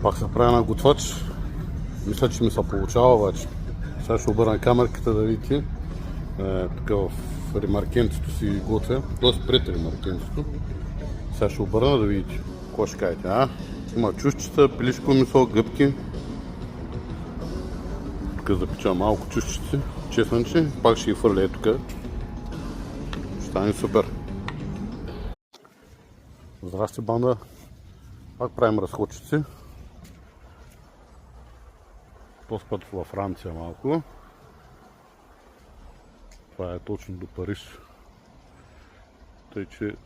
Пак се прави на готвач. Мисля, че ми се получава обаче. Сега ще обърна камерката да видите. Тук в ремаркенцето си готвя. Доста пред ремаркенцето. Сега ще обърна да видите. Какво ще кажете, Има чушчета, пилешко месо, гъбки. Тук запичам малко чушчици, чеснъче. Пак ще ги фърля тук. Ще стане супер. Здрасти, банда. Пак правим разходчици. Този път във Франция малко. Това е точно до Париж. Тъй, че